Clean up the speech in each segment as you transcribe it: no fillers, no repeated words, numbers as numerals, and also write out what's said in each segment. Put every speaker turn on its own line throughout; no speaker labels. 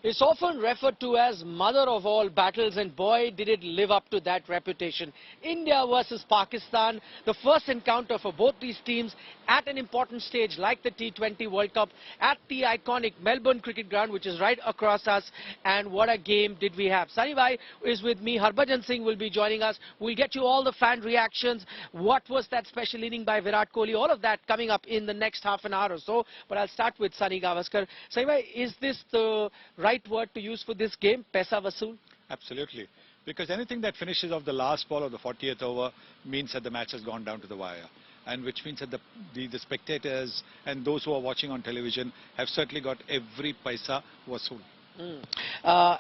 is often referred to as mother of all battles, and boy did it live up to that reputation. India versus Pakistan, the first encounter for both these teams at an important stage like the T20 World Cup at the iconic Melbourne Cricket Ground, which is right across us. And what a game did we have. Sunny Bhai is with me, Harbhajan Singh will be joining us. We'll get you all the fan reactions. What was that special inning by Virat Kohli? All of that coming up in the next half an hour or so. But I'll start with Sunny Gavaskar. Sunny Bhai, is this the right word to use for this game, Paisa Vasool?
Absolutely. Because anything that finishes off the last ball of the 40th over means that the match has gone down to the wire. And which means that the spectators and those who are watching on television have certainly got every paisa vasool.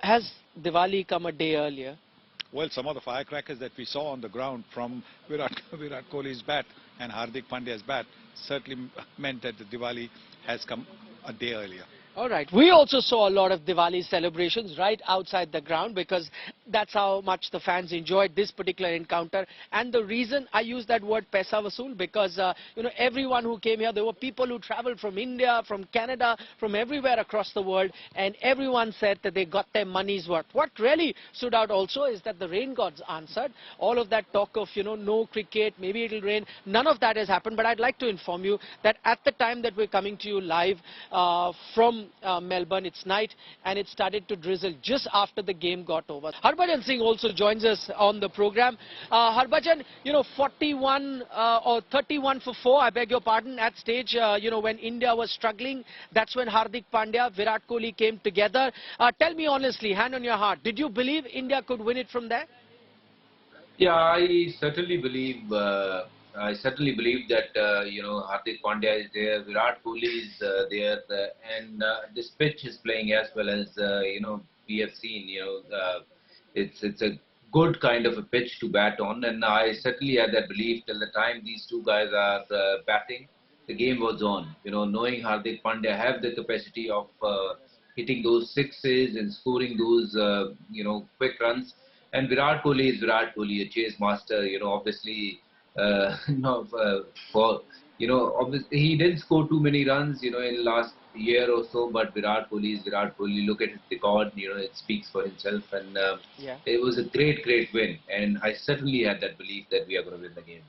Has Diwali come a day earlier?
Well, some of the firecrackers that we saw on the ground from Virat Kohli's bat and Hardik Pandya's bat certainly meant that the Diwali has come a day earlier.
All right. We also saw a lot of Diwali celebrations right outside the ground because that's how much the fans enjoyed this particular encounter. And the reason I use that word Paisa Vasool because, everyone who came here, there were people who traveled from India, from Canada, from everywhere across the world, and everyone said that they got their money's worth. What really stood out also is that the rain gods answered. All of that talk of, no cricket, maybe it'll rain, none of that has happened. But I'd like to inform you that at the time that we're coming to you live from Melbourne, it's night and it started to drizzle just after the game got over. Harbhajan Singh also joins us on the program. Harbhajan, 41 or 31 for 4, I beg your pardon, at stage, when India was struggling, that's when Hardik Pandya, Virat Kohli came together. Tell me honestly, hand on your heart, did you believe India could win it from there?
Yeah, I certainly believe that Hardik Pandya is there, Virat Kohli is there, and this pitch is playing as well as we have seen. It's a good kind of a pitch to bat on, and I certainly had that belief till the time these two guys are batting. The game was on. Knowing Hardik Pandya have the capacity of hitting those sixes and scoring those quick runs, and Virat Kohli is Virat Kohli, a chase master. Obviously. Obviously he didn't score too many runs, in the last year or so, but Virat Kohli is Virat Kohli. Look at his record, it speaks for himself, and it was a great win, and I certainly had that belief that we are going to win the game.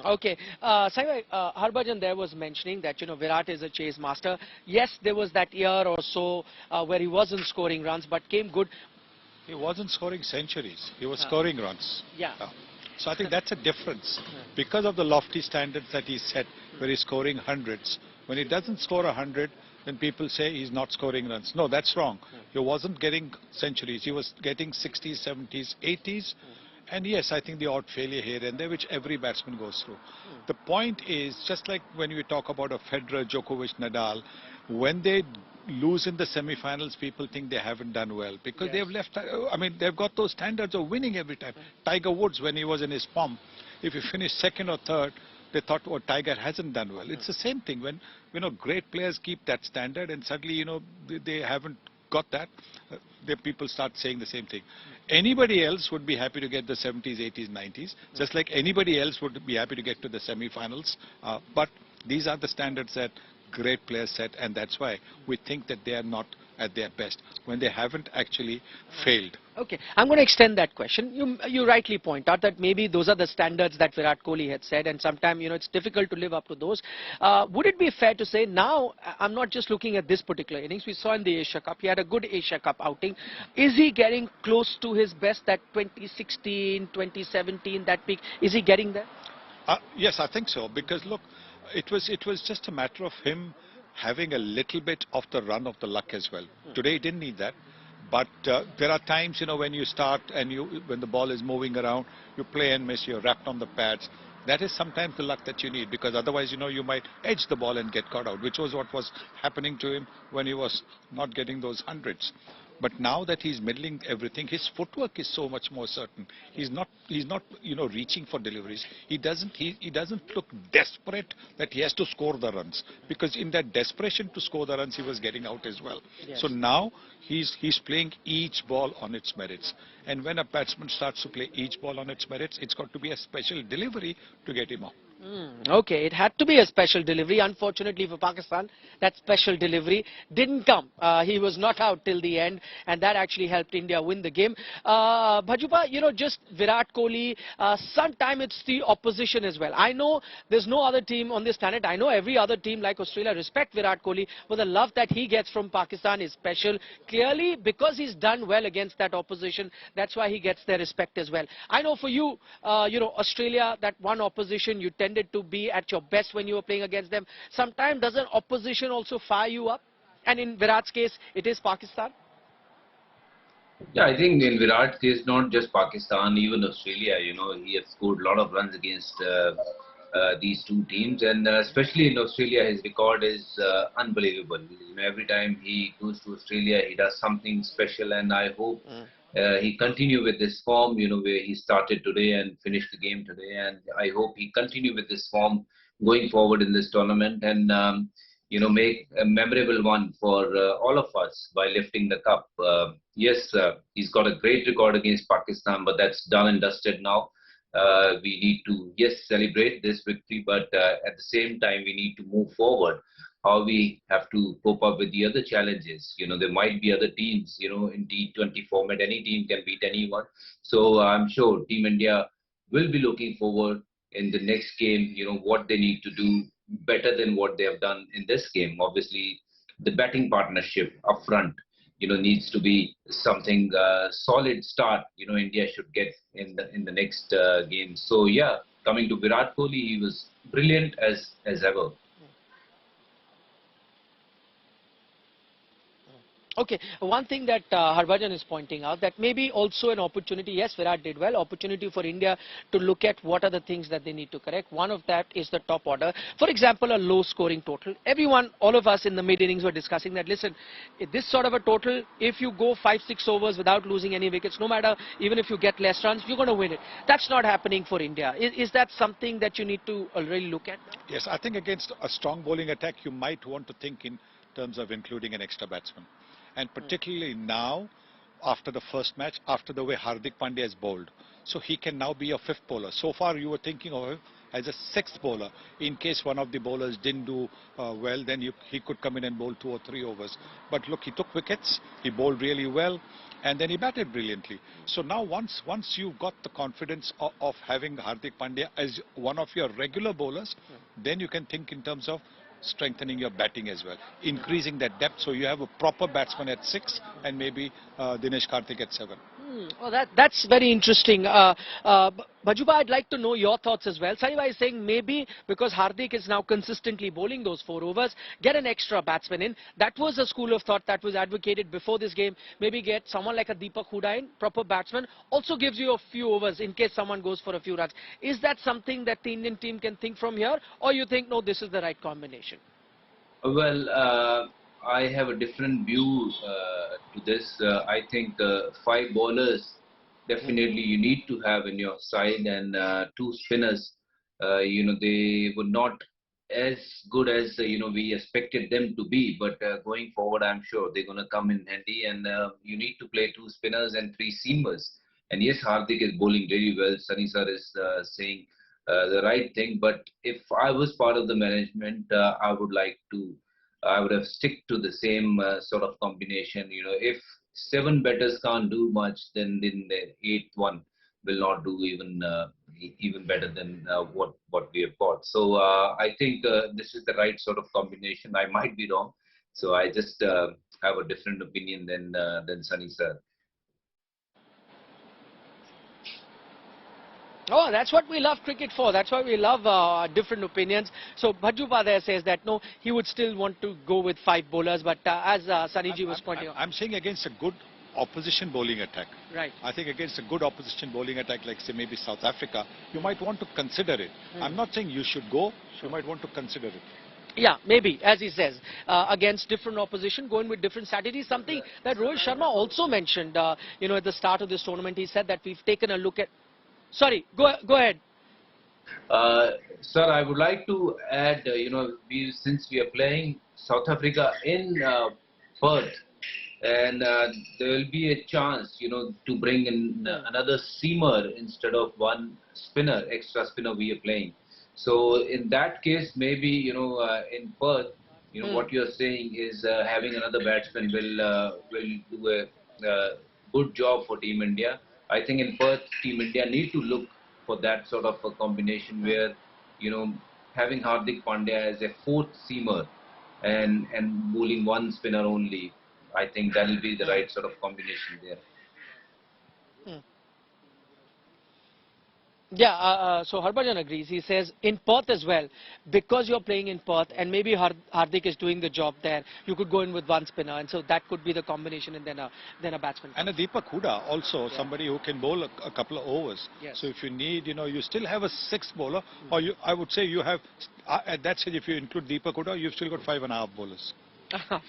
Okay. Harbhajan there was mentioning that, Virat is a chase master. Yes, there was that year or so where he wasn't scoring runs, but came good.
He wasn't scoring centuries. He was scoring runs.
Yeah.
So I think that's a difference. Because of the lofty standards that he set, where he's scoring hundreds. When he doesn't score 100, then people say he's not scoring runs. No, that's wrong. He wasn't getting centuries. He was getting 60s, 70s, 80s. And yes, I think the odd failure here and there, which every batsman goes through. The point is, just like when we talk about a Federer, Djokovic, Nadal, when they lose in the semi-finals, people think they haven't done well because they've left. They've got those standards of winning every time. Tiger Woods, when he was in his pomp, if he finished second or third, they thought, oh, Tiger hasn't done well. It's the same thing when great players keep that standard and suddenly they haven't got that. The people start saying the same thing. Anybody else would be happy to get the 70s, 80s, 90s, just like anybody else would be happy to get to the semi-finals. But these are the standards that great players set, and that's why we think that they are not at their best when they haven't actually failed.
Okay, I'm going to extend that question. You rightly point out that maybe those are the standards that Virat Kohli had said, and sometimes it's difficult to live up to those. Would it be fair to say now, I'm not just looking at this particular innings, we saw in the Asia Cup, he had a good Asia Cup outing. Is he getting close to his best, that 2016, 2017, that peak? Is he getting there?
Yes, I think so, because look, it was just a matter of him having a little bit of the run of the luck as well. Today he didn't need that, but there are times when you start and when the ball is moving around, you play and miss, you're wrapped on the pads. That is sometimes the luck that you need, because otherwise you might edge the ball and get caught out, which was what was happening to him when he was not getting those hundreds. But now that he's middling everything, his footwork is so much more certain. He's not reaching for deliveries. He doesn't look desperate that he has to score the runs, because in that desperation to score the runs, he was getting out as well. Yes. So now he's playing each ball on its merits. And when a batsman starts to play each ball on its merits, it's got to be a special delivery to get him out.
Okay, it had to be a special delivery. Unfortunately for Pakistan, that special delivery didn't come. He was not out till the end, and that actually helped India win the game. Bhajupa, just Virat Kohli, sometime it's the opposition as well. I know there's no other team on this planet. I know every other team like Australia respect Virat Kohli, but the love that he gets from Pakistan is special. Clearly, because he's done well against that opposition, that's why he gets their respect as well. I know for you, Australia, that one opposition, you tended to be at your best when you were playing against them. Sometimes doesn't opposition also fire you up? And in Virat's case, it is Pakistan.
Yeah, I think in Virat's case, not just Pakistan, even Australia, he has scored a lot of runs against these two teams, and especially in Australia, his record is unbelievable. Every time he goes to Australia, he does something special, and I hope he continue with this form, where he started today and finished the game today, and I hope he continue with this form going forward in this tournament, and make a memorable one for all of us by lifting the cup. Yes, he's got a great record against Pakistan, but that's done and dusted now. We need to, yes, celebrate this victory, but at the same time, we need to move forward. How we have to cope up with the other challenges. There might be other teams, in T20 format, any team can beat anyone. So I'm sure Team India will be looking forward in the next game, what they need to do better than what they have done in this game. Obviously, the batting partnership up front, needs to be something solid start. India should get in the next game. So yeah, coming to Virat Kohli, he was brilliant as ever.
Okay, one thing that Harbhajan is pointing out, that maybe also an opportunity. Yes, Virat did well. Opportunity for India to look at what are the things that they need to correct. One of that is the top order. For example, a low scoring total. Everyone, all of us in the mid innings were discussing that. Listen, this sort of a total, if you go 5-6 overs without losing any wickets, no matter even if you get less runs, you're going to win it. That's not happening for India. Is that something that you need to already look at?
Yes, I think against a strong bowling attack, you might want to think in terms of including an extra batsman. And particularly now, after the first match, after the way Hardik Pandya has bowled. So he can now be a fifth bowler. So far you were thinking of him as a sixth bowler. In case one of the bowlers didn't do well, then he could come in and bowl 2 or 3 overs. But look, he took wickets, he bowled really well, and then he batted brilliantly. So now once you've got the confidence of having Hardik Pandya as one of your regular bowlers, then you can think in terms of strengthening your batting as well, increasing that depth, so you have a proper batsman at 6 and maybe Dinesh Karthik at 7.
Oh, that's very interesting. Bhajuba, I'd like to know your thoughts as well. Saribai is saying maybe because Hardik is now consistently bowling those 4 overs, get an extra batsman in. That was a school of thought that was advocated before this game. Maybe get someone like a Deepak Hooda in, proper batsman, also gives you a few overs in case someone goes for a few runs. Is that something that the Indian team can think from here, or you think, no, this is the right combination?
Well, I have a different view to this. I think 5 bowlers definitely you need to have in your side, and 2 spinners. They were not as good as we expected them to be, but going forward, I'm sure they're going to come in handy. And you need to play 2 spinners and 3 seamers. And yes, Hardik is bowling really well. Sunny sir is saying the right thing. But if I was part of the management, I would have stick to the same sort of combination. If 7 batters can't do much, then the 8th one will not do even better than what we have got. So I think this is the right sort of combination. I might be wrong, so I just have a different opinion than Sunny sir.
Oh, that's what we love cricket for. That's why we love different opinions. So Bhajupa there says that no, he would still want to go with 5 bowlers. But as Sunnyji was pointing out,
I'm saying against a good opposition bowling attack.
Right.
I think against a good opposition bowling attack, like say maybe South Africa, you might want to consider it. I'm not saying you should go. You might want to consider it.
Yeah, maybe, as he says, against different opposition, going with different strategies. Something that Rohit Sharma also mentioned, at the start of this tournament. He said that we've taken a look at. Sorry, go ahead.
Sir, I would like to add, since we are playing South Africa in Perth, and there will be a chance, to bring in another seamer instead of 1 spinner, extra spinner we are playing. So in that case, maybe in Perth, what you're saying is having another batsman will do a good job for Team India. I think in Perth, Team India need to look for that sort of a combination where you know having Hardik Pandya as a fourth seamer and bowling one spinner only. I think that will be the right sort of combination there.
Yeah, so Harbhajan agrees. He says in Perth as well, because you're playing in Perth and maybe Hardik is doing the job there, you could go in with one spinner, and so that could be the combination, and then a batsman.
And a Deepak Hooda also,
Yeah.
somebody who can bowl a couple of overs.
Yes.
So if you need, you still have a sixth bowler, or I would say you have, at that stage, if you include Deepak Hooda, you've still got 5.5 bowlers.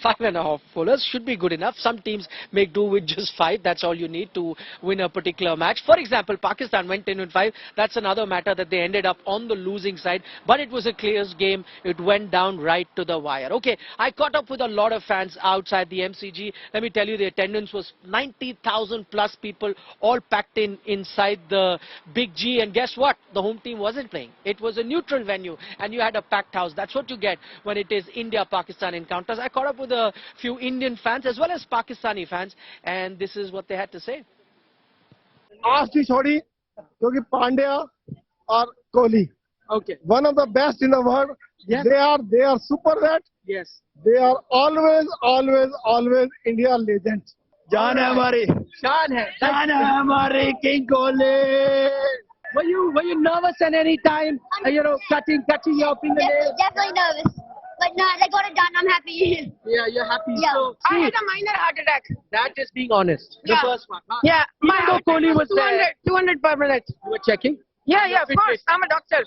5.5 bowlers should be good enough. Some teams make do with just 5. That's all you need to win a particular match. For example, Pakistan went in with 5. That's another matter that they ended up on the losing side. But it was a clear game. It went down right to the wire. Okay, I caught up with a lot of fans outside the MCG. Let me tell you, the attendance was 90,000 plus people, all packed inside the Big G. And guess what? The home team wasn't playing. It was a neutral venue, and you had a packed house. That's what you get when it is India-Pakistan encounters. I caught up with a few Indian fans as well as Pakistani fans, and this is what they had to say.
आज की छोड़ी क्योंकि पांड्या और Kohli
Okay.
one of the best in the world.
Yes.
They are super vet.
Yes.
They are always India legends. जान है हमारी
शान है हमारी King Kohli. Were you nervous at any time? Cutting your fingernails.
Definitely nervous. But no, I got it done. I'm happy.
Yeah, you're happy.
Yeah.
So,
I
see,
had a minor heart attack.
that is being honest.
Yeah.
The first one. Huh?
Yeah, my
Even though Kohli was
200,
there,
200 per minute.
you were checking.
Yeah,
You're
of
fit,
course.
fit.
I'm a doctor.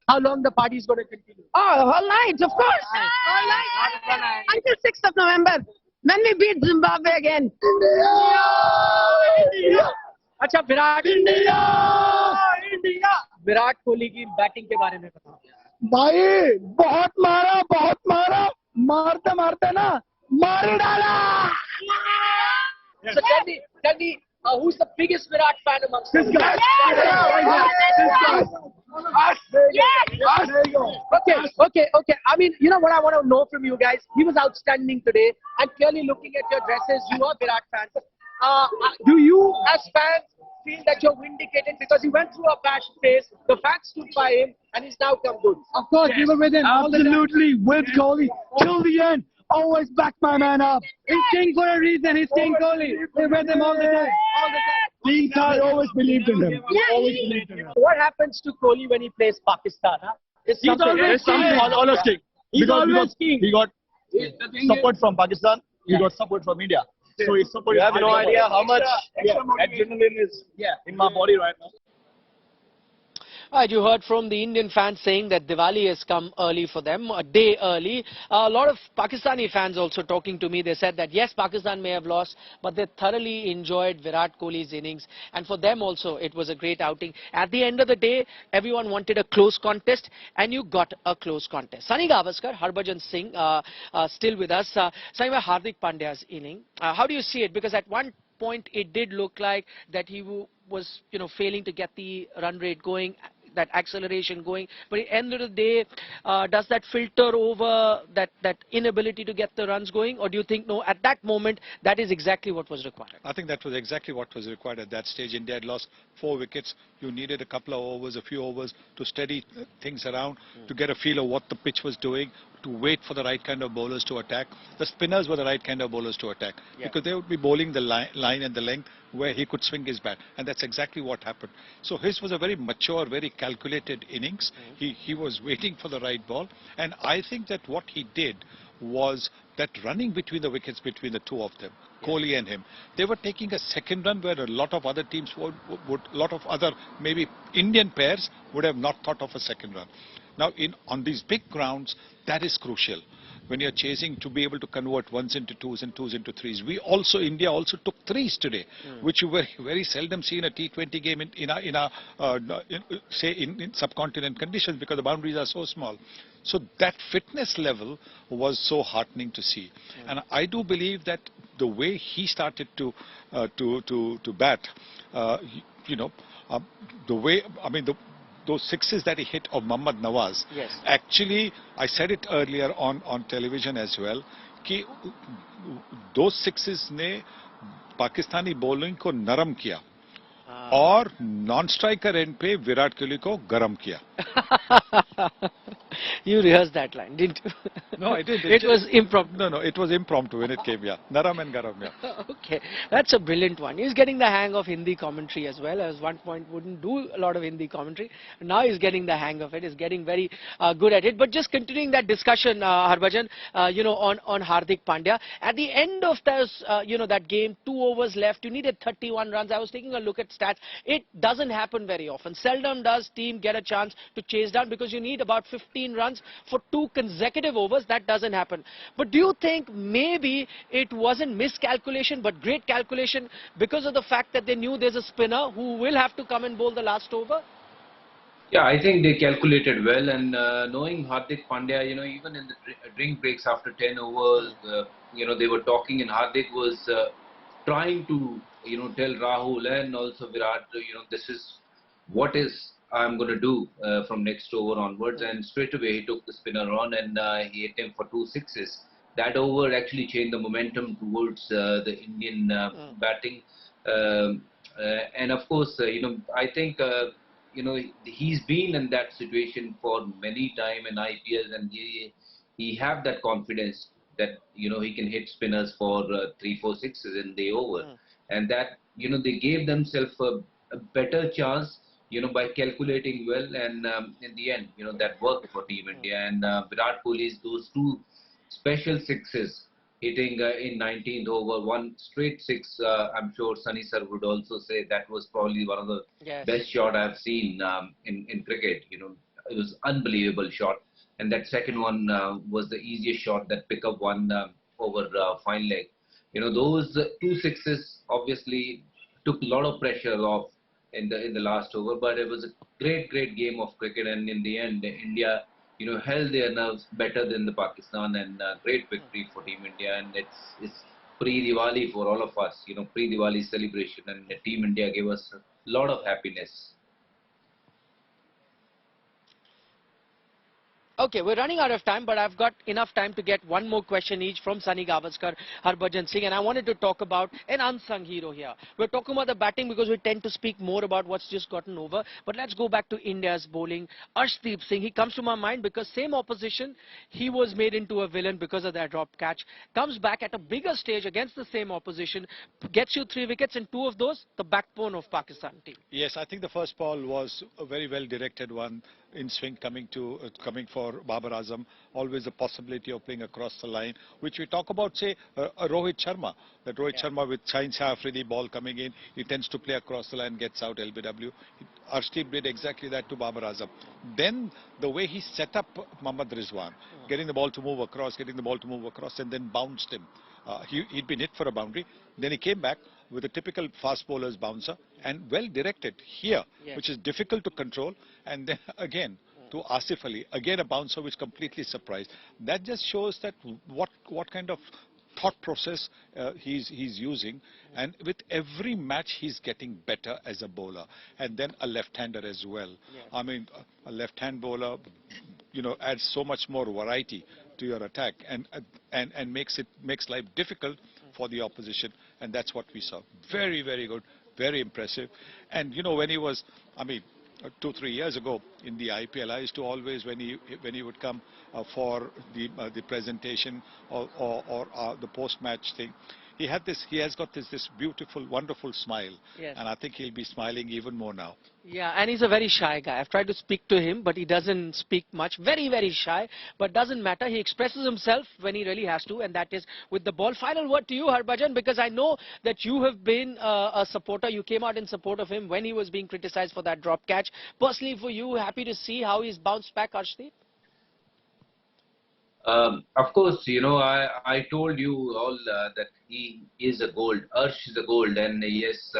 How long the party is going to continue?
Oh, all night, of course. All night. Until 6th of November. When we beat Zimbabwe again.
अच्छा विराट विराट कोहली की batting के बारे में बताओ.
भाई बहुत मारा मारते ना मार डाला.
So tell me, who's the biggest Virat fan amongst
This
you?
guy.
Okay. I mean, you know what I want to know from you guys? He was outstanding today, and clearly looking at your dresses, you are Virat fans. Do you, as fans, feel that you're vindicated because he went through a bad phase, the fans stood by him, and he's now come good?
Of course, we were with him. Absolutely, with Kohli till the end. Always back my man up. He's king for a reason. He's King Kohli. We're with him all the time. King Kohli always believed in him.
What happens to Kohli when he plays Pakistan? Huh? It's
He's always king.
He's always king.
He got support from Pakistan. He got support from India. So his support. You have no idea how much adrenaline is in my body right now.
Right, you heard from the Indian fans saying that Diwali has come early for them, a day early. A lot of Pakistani fans also talking to me. They said that yes, Pakistan may have lost, but they thoroughly enjoyed Virat Kohli's innings. And for them also, it was a great outing. At the end of the day, everyone wanted a close contest, and you got a close contest. Sunil Gavaskar, Harbhajan Singh, still with us. Sunil, Hardik Pandya's inning. How do you see it? Because at one point, it did look like that he was, failing to get the run rate going, that acceleration going, but at the end of the day, does that filter over that inability to get the runs going, or do you think no, at that moment that is exactly what was required?
I think that was exactly what was required at that stage. India had lost 4 wickets. You needed a couple of overs, a few overs to steady things around, to get a feel of what the pitch was doing, to wait for the right kind of bowlers to attack. The spinners were the right kind of bowlers to attack, because they would be bowling the line and the length where he could swing his bat, and that's exactly what happened. So his was a very mature, very calculated innings. He was waiting for the right ball, and I think that what he did was that running between the wickets between the two of them, Kohli and him, they were taking a second run where a lot of other teams would lot of other maybe Indian pairs would have not thought of a second run. Now on these big grounds, that is crucial. When you're chasing, to be able to convert ones into twos and twos into threes. India also took threes today, which you very seldom see in a T20 game in subcontinent conditions, because the boundaries are so small. So that fitness level was so heartening to see. And I do believe that the way he started to bat, the way, those sixes that he hit of Mohammad Nawaz,
Yes.
actually, I said it earlier on television as well, कि those sixes ने Pakistani bowling को नरम किया और non striker end पे विराट कोहली को गरम किया.
You rehearsed that line, didn't you?
No, I didn't.
It was impromptu.
No, it was impromptu when it came, yeah. Naram and garam, yeah.
Okay, that's a brilliant one. He's getting the hang of Hindi commentary as well. As one point wouldn't do a lot of Hindi commentary. Now he's getting the hang of it. He's getting very good at it. But just continuing that discussion, Harbhajan, on Hardik Pandya. At the end of those, that game, 2 overs left. You needed 31 runs. I was taking a look at stats. It doesn't happen very often. Seldom does team get a chance to chase down because you need about 15 runs for 2 consecutive overs. That doesn't happen. But do you think maybe it wasn't miscalculation but great calculation because of the fact that they knew there's a spinner who will have to come and bowl the last over?
Yeah, I think they calculated well, and knowing Hardik Pandya, even in the drink breaks after 10 overs, they were talking, and Hardik was trying to, tell Rahul and also Virat, this is what I'm going to do from next over onwards, and straight away he took the spinner on and he hit him for 2 sixes. That over actually changed the momentum towards the Indian batting, and of course, I think. He's been in that situation for many time in IPL, and he have that confidence that he can hit spinners for 3-4 sixes in the over, and that they gave themselves a better chance by calculating well, and in the end that worked for Team India, and Virat Kohli's those 2 special sixes hitting in 19th over, 1 straight 6. I'm sure Sunny sir would also say that was probably one of the best shot I've seen in cricket. It was unbelievable shot, and that second one was the easiest shot that pick up one over fine leg. Those 2 sixes obviously took a lot of pressure off in the last over, but it was a great game of cricket, and in the end India held their nerves better than the Pakistan, and great victory for Team India, and it's pre-Diwali for all of us, pre-Diwali celebration, and Team India gave us a lot of happiness.
Okay, we're running out of time, but I've got enough time to get one more question each from Sunny Gavaskar, Harbhajan Singh, and I wanted to talk about an unsung hero here. We're talking about the batting because we tend to speak more about what's just gotten over, but let's go back to India's bowling. Arshdeep Singh, he comes to my mind because same opposition, he was made into a villain because of that drop catch, comes back at a bigger stage against the same opposition, gets you 3 wickets, and 2 of those, the backbone of Pakistan team.
Yes, I think the first ball was a very well directed one in swing coming for Babar Azam, always a possibility of playing across the line, which we talk about, say, Rohit Sharma. That Rohit Sharma with Shaheen Afridi ball coming in, he tends to play across the line, gets out LBW. Arshdeep did exactly that to Babar Azam. Then the way he set up Mohammad Rizwan, getting the ball to move across, and then bounced him. He'd been hit for a boundary, then he came back with a typical fast bowler's bouncer and well directed here, which is difficult to control, and then again to Asif Ali, again a bouncer which completely surprised. That just shows that what kind of thought process he's using, and with every match he's getting better as a bowler, and then a left-hander as well. I mean, a left-hand bowler adds so much more variety to your attack, and makes life difficult for the opposition, and that's what we saw. Very good, very impressive. And when he was, 2-3 years ago in the IPL, I used to always, when he would come for the presentation or the post-match thing, he has got this beautiful, wonderful smile, and I think he'll be smiling even more now.
Yeah, and he's a very shy guy. I've tried to speak to him, but he doesn't speak much. Very shy, but doesn't matter. He expresses himself when he really has to, and that is with the ball. Final word to you, Harbhajan, because I know that you have been a supporter. You came out in support of him when he was being criticized for that drop catch. Personally, for you, happy to see how he's bounced back, Arshdeep?
Of course, I told you all that he is a gold. Arsh is a gold, and yes,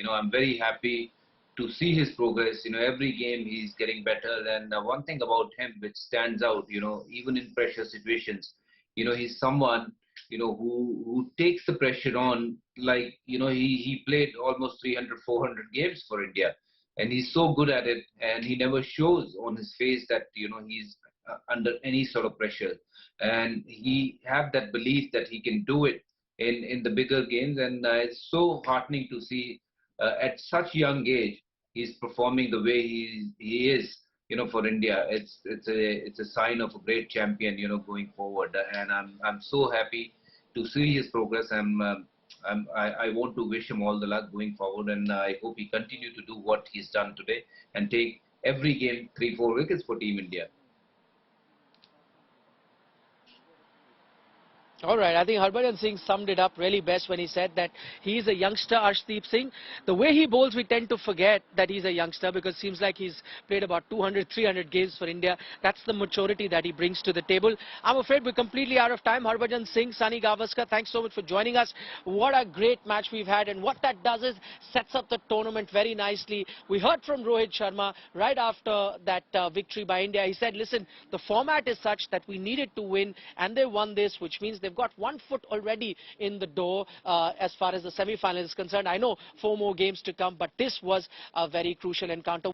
I'm very happy to see his progress. Every game he's getting better, and one thing about him which stands out, even in pressure situations, he's someone, who takes the pressure on, like, he played almost 300, 400 games for India. and he's so good at it, and he never shows on his face that he's under any sort of pressure, and he have that belief that he can do it in the bigger games, and it's so heartening to see at such young age he's performing the way he is. For India, it's a sign of a great champion, going forward, and I'm so happy to see his progress. I want to wish him all the luck going forward, and I hope he continue to do what he's done today and take every game 3-4 wickets for Team India.
All right, I think Harbhajan Singh summed it up really best when he said that he is a youngster, Arshdeep Singh. The way he bowls, we tend to forget that he's a youngster because it seems like he's played about 200, 300 games for India. That's the maturity that he brings to the table. I'm afraid we're completely out of time. Harbhajan Singh, Sunny, Gavaskar, thanks so much for joining us. What a great match we've had, and what that does is sets up the tournament very nicely. We heard from Rohit Sharma right after that victory by India. He said, listen, the format is such that we needed to win, and they won this, which means they've got 1 foot already in the door as far as the semi-final is concerned. I know 4 more games to come, but this was a very crucial encounter.